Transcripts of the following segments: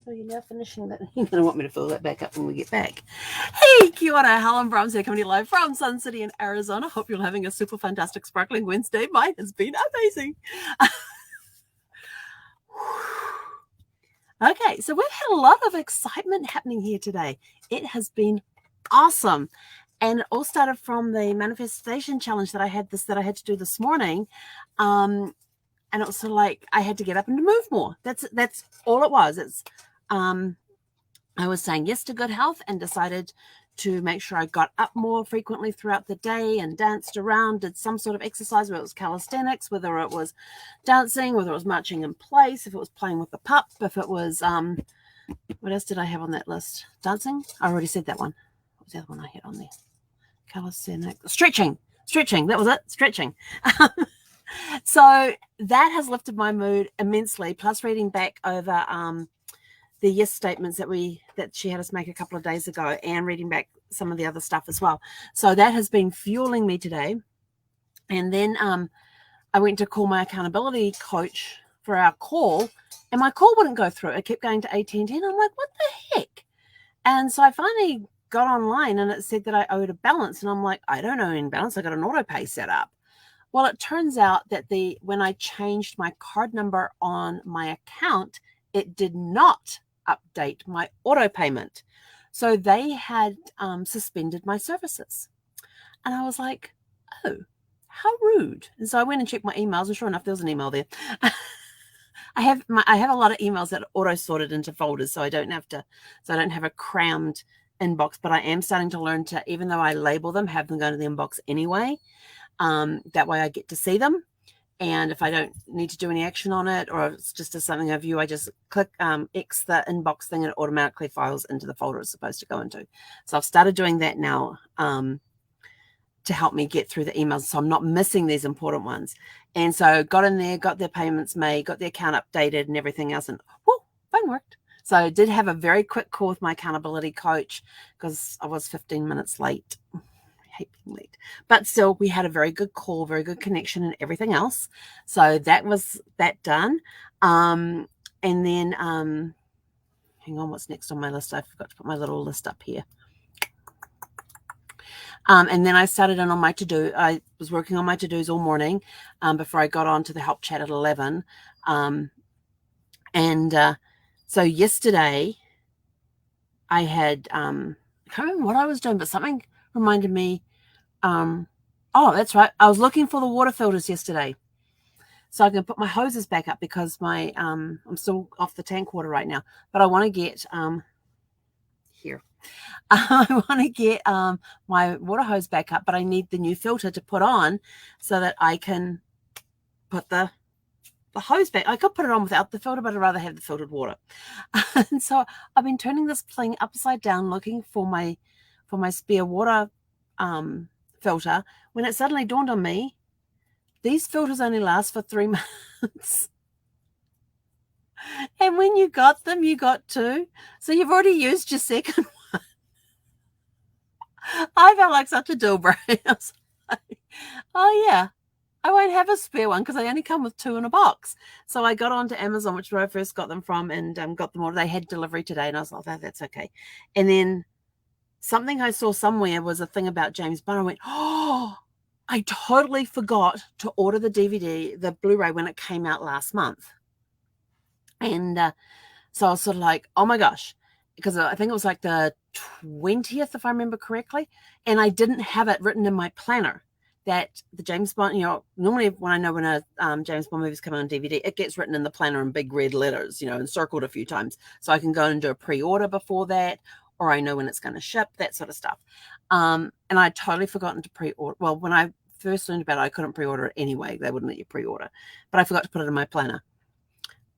So you're now finishing that. You're going to want me to fill that back up when we get back. Hey, kia ora, Helen Brahms here, coming to you live from Sun City in Arizona. Hope you're having a super fantastic sparkling Wednesday. Mine has been amazing. Okay, so we've had a lot of excitement happening here today. It has been awesome. And it all started from the manifestation challenge that I had to do this morning. And it was sort of like I had to get up and move more. That's all it was. It's I was saying yes to good health and decided to make sure I got up more frequently throughout the day and danced around, did some sort of exercise, whether it was calisthenics, whether it was dancing, whether it was marching in place, if it was playing with the pup, if it was, what else did I have on that list? Dancing? I already said that one. What was the other one I had on there? Calisthenics. Stretching. That was it. Stretching. So that has lifted my mood immensely, plus reading back over the yes statements that she had us make a couple of days ago and reading back some of the other stuff as well. So that has been fueling me today. And then I went to call my accountability coach for our call, and my call wouldn't go through. It kept going to AT&T, and I'm like, what the heck? And so I finally got online, and it said that I owed a balance, and I'm like, I don't owe any balance. I got an auto pay set up. Well, it turns out that when I changed my card number on my account, it did not update my auto payment. So they had suspended my services. And I was like, oh, how rude. And so I went and checked my emails, and sure enough, there was an email there. I have a lot of emails that are auto sorted into folders, so I don't have a crammed inbox, but I am starting to learn to, even though I label them, have them go to the inbox anyway. That way I get to see them. And if I don't need to do any action on it, or it's just something I view, I just click X the inbox thing, and it automatically files into the folder it's supposed to go into. So I've started doing that now to help me get through the emails, so I'm not missing these important ones. And so got in there, got their payments made, got the account updated and everything else, and phone worked. So I did have a very quick call with my accountability coach because I was 15 minutes late. Hate being late, but still we had a very good call, very good connection and everything else. So that was that done. And then hang on, what's next on my list? I forgot to put my little list up here. And then I started in on my to-do. I was working on my to-dos all morning before I got on to the help chat at 11. So yesterday I had I can't remember what I was doing, but something reminded me, oh, that's right. I was looking for the water filters yesterday, so I can put my hoses back up because my I'm still off the tank water right now, but I want to get here. I want to get my water hose back up, but I need the new filter to put on so that I can put the hose back. I could put it on without the filter, but I'd rather have the filtered water. And so I've been turning this thing upside down looking for my spare water filter, when it suddenly dawned on me, these filters only last for 3 months. And when you got them, you got 2. So you've already used your second one. I felt like such a deal breaker. I was like, oh yeah, I won't have a spare one because I only come with 2 in a box. So I got onto Amazon, which is where I first got them from, and got them ordered. They had delivery today, and I was like, oh, that's okay. And then something I saw somewhere was a thing about James Bond. I went, oh, I totally forgot to order the DVD, the Blu-ray, when it came out last month. And so I was sort of like, oh my gosh, because I think it was like the 20th, if I remember correctly. And I didn't have it written in my planner that the James Bond, normally when I know when a James Bond movie is coming on DVD, it gets written in the planner in big red letters, and circled a few times. So I can go and do a pre-order before that, or I know when it's going to ship, that sort of stuff. And I'd totally forgotten to pre-order. Well, when I first learned about it, I couldn't pre-order it anyway. They wouldn't let you pre-order. But I forgot to put it in my planner.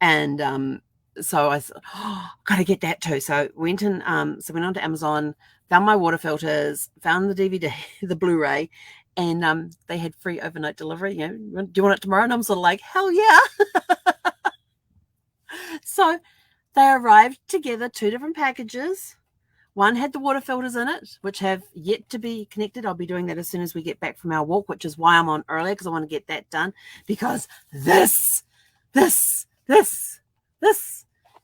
And so I thought, oh, got to get that too. So went onto Amazon, found my water filters, found the DVD, the Blu-ray, and they had free overnight delivery. Do you want it tomorrow? And I'm sort of like, hell yeah. So they arrived together, 2 different packages. One had the water filters in it, which have yet to be connected. I'll be doing that as soon as we get back from our walk, which is why I'm on earlier, because I want to get that done. Because this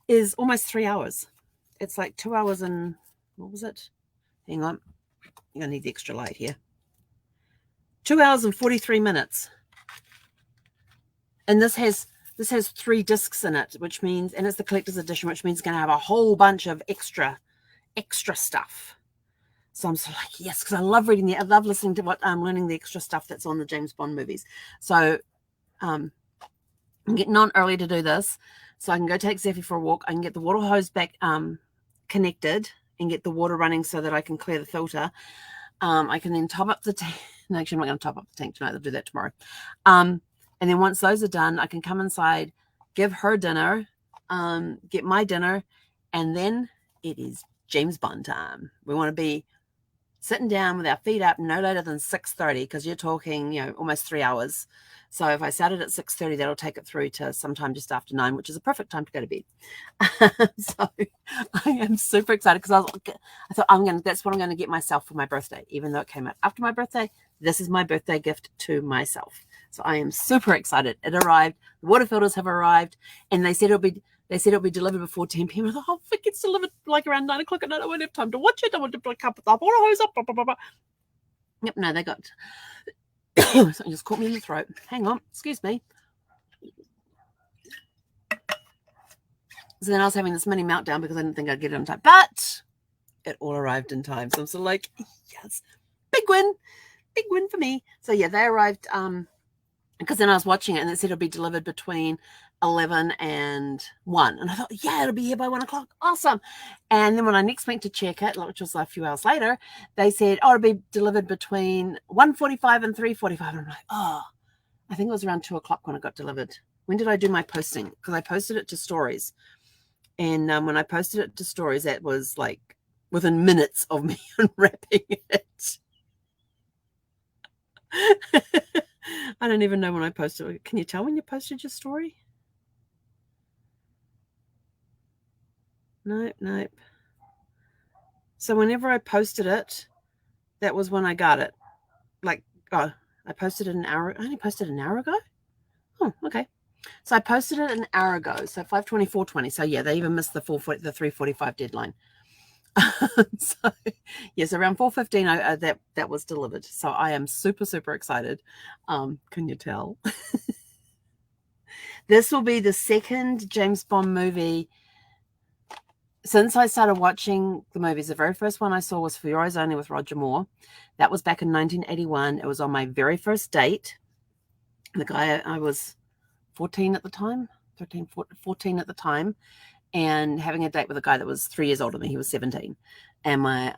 is almost 3 hours. It's like 2 hours and, what was it? Hang on. I'm going to need the extra light here. 2 hours and 43 minutes. And this has 3 discs in it, which means, and it's the collector's edition, which means it's going to have a whole bunch of extra stuff. So I'm sort of like, yes, because I love reading I love listening to what I'm learning the extra stuff that's on the James Bond movies. So I'm getting on early to do this, so I can go take Zeffy for a walk. I can get the water hose back connected and get the water running so that I can clear the filter. I can then top up the tank. No, actually, I'm not going to top up the tank tonight. I'll do that tomorrow. And then once those are done, I can come inside, give her dinner, get my dinner, and then it is James Bond time. We want to be sitting down with our feet up no later than 6:30, because you're talking, almost 3 hours. So if I started at 6:30, that'll take it through to sometime just after 9, which is a perfect time to go to bed. So I am super excited because I thought that's what I'm going to get myself for my birthday, even though it came out after my birthday. This is my birthday gift to myself. So I am super excited. It arrived. The water filters have arrived, and they said it'll be delivered before 10 p.m. I thought, if it gets delivered like around 9 o'clock at night, I won't have time to watch it. I want to pick up the water hose up. Blah, blah, blah, blah. Yep, no, they got. Something just caught me in the throat. Hang on, excuse me. So then I was having this mini meltdown because I didn't think I'd get it on time, but it all arrived in time. So I'm sort of like, yes, big win for me. So yeah, they arrived. Because then I was watching it and it said it'll be delivered between 11 and 1. And I thought, yeah, it'll be here by 1 o'clock. Awesome. And then when I next went to check it, which was a few hours later, they said, it'll be delivered between 1:45 and 3:45. And I'm like, I think it was around 2 o'clock when it got delivered. When did I do my posting? Because I posted it to stories. And when I posted it to stories, that was like within minutes of me unwrapping it. I don't even know when I posted it. Can you tell when you posted your story? Nope. So whenever I posted it, that was when I got it. I posted it an hour. I only posted an hour ago? Oh, okay. So I posted it an hour ago. So 5:24:20. So yeah, they even missed the 3:45 deadline. So yes, around 4:15 that was delivered. So I am super, super excited. Can you tell? This will be the second James Bond movie since I started watching the movies. The very first one I saw was For Your Eyes Only with Roger Moore. That was back in 1981. It was on my very first date. The guy, I was 14 at the time, 14 at the time, and having a date with a guy that was 3 years older than me. He was 17. And my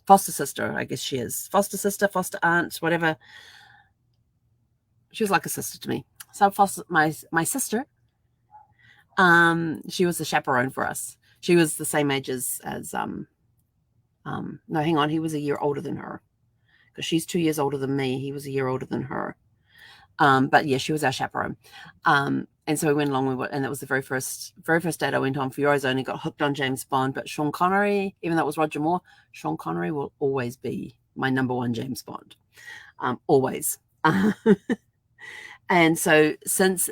foster sister, I guess she is, foster sister, foster aunt, whatever. She was like a sister to me. So my sister, she was the chaperone for us. She was the same age as no, hang on, he was a year older than her, because she's 2 years older than me. He was a year older than her. But yeah, she was our chaperone. And so we went along, and that was the very first date I went on. For Your Eyes Only, got hooked on James Bond. But Sean Connery, even though it was Roger Moore, Sean Connery will always be my number one James Bond. Always. And so since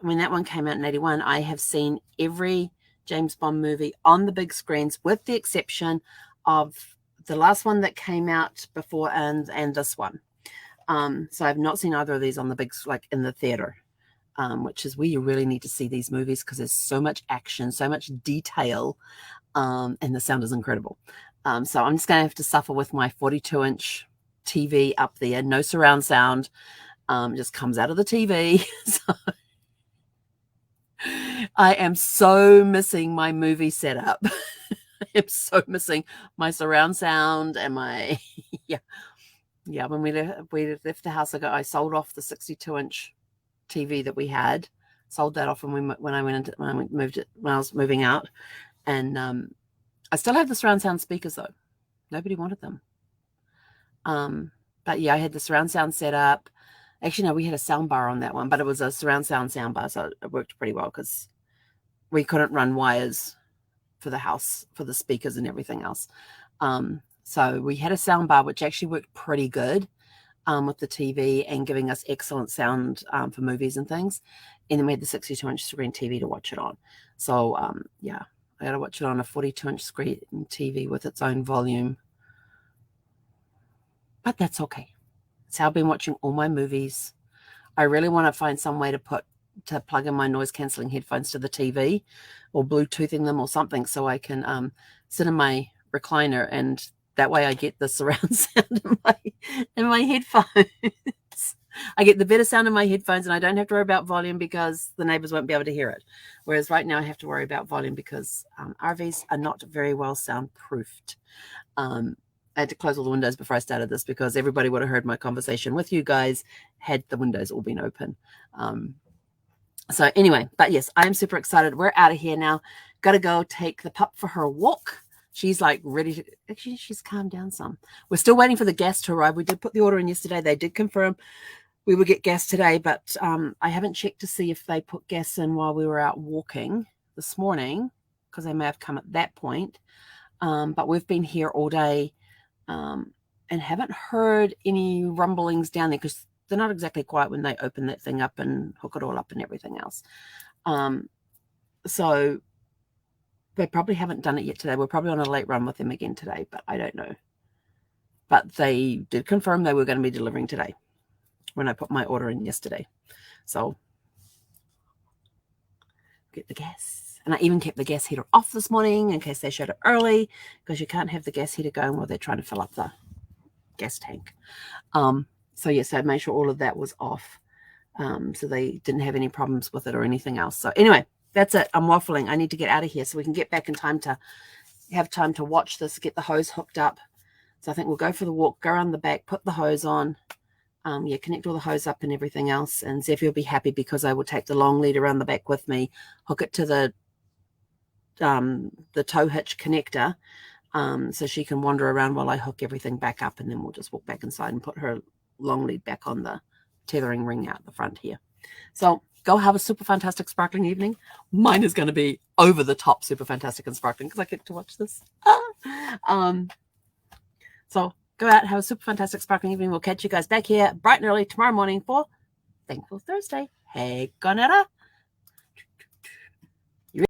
when that one came out in 81, I have seen every James Bond movie on the big screens, with the exception of the last one that came out before and this one. So I've not seen either of these on the big, like in the theater, which is where you really need to see these movies, because there's so much action, so much detail, and the sound is incredible. So I'm just going to have to suffer with my 42-inch TV up there, no surround sound. It just comes out of the TV. So I am so missing my movie setup. I am so missing my surround sound and my yeah. When we left the house, I sold off the 62-inch TV that we had. Sold that off when I was moving out, and I still have the surround sound speakers though. Nobody wanted them. But yeah, I had the surround sound set up. Actually, no, we had a sound bar on that one, but it was a surround sound bar, so it worked pretty well because we couldn't run wires for the house for the speakers and everything else. So we had a sound bar, which actually worked pretty good with the TV and giving us excellent sound for movies and things. And then we had the 62-inch screen TV to watch it on. So, yeah, I got to watch it on a 42-inch screen TV with its own volume. But that's okay. That's how I've been watching all my movies. I really want to find some way to plug in my noise-canceling headphones to the TV or Bluetoothing them or something so I can sit in my recliner, and that way I get the surround sound in my headphones. I get the better sound in my headphones, and I don't have to worry about volume because the neighbors won't be able to hear it. Whereas right now I have to worry about volume because RVs are not very well soundproofed. I had to close all the windows before I started this because everybody would have heard my conversation with you guys had the windows all been open. So anyway, but yes, I am super excited. We're out of here now. Got to go take the pup for her walk. She's like ready to, actually she's calmed down some. We're still waiting for the gas to arrive. We did put the order in yesterday. They did confirm we would get gas today, but I haven't checked to see if they put gas in while we were out walking this morning because they may have come at that point. But we've been here all day and haven't heard any rumblings down there because they're not exactly quiet when they open that thing up and hook it all up and everything else. So they probably haven't done it yet today. We're probably on a late run with them again today, but I don't know. But they did confirm they were going to be delivering today when I put my order in yesterday. So get the gas. And I even kept the gas heater off this morning in case they showed it early because you can't have the gas heater going while they're trying to fill up the gas tank. So yes, I made sure all of that was off. So they didn't have any problems with it or anything else. So anyway, that's it. I'm waffling. I need to get out of here so we can get back in time to have time to watch this, get the hose hooked up. So I think we'll go for the walk, go around the back, put the hose on, connect all the hose up and everything else. And Zephyr will be happy because I will take the long lead around the back with me, hook it to the tow hitch connector, so she can wander around while I hook everything back up, and then we'll just walk back inside and put her long lead back on the tethering ring out the front here. So go have a super fantastic sparkling evening. Mine is going to be over the top super fantastic and sparkling because I get to watch this. So go out, have a super fantastic sparkling evening. We'll catch you guys back here bright and early tomorrow morning for Thankful Thursday. Hey, Gonetta.